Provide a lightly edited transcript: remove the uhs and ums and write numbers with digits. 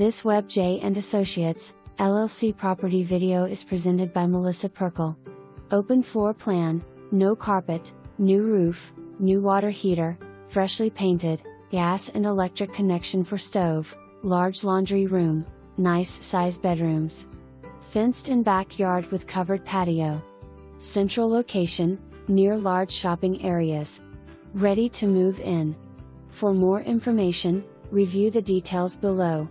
This Webb Jay Associates, LLC property video is presented by Melissa Percle. Open floor plan, no carpet, new roof, new water heater, freshly painted, gas and electric connection for stove, large laundry room, nice size bedrooms. Fenced-in backyard with covered patio. Central location, near large shopping areas. Ready to move in. For more information, review the details below.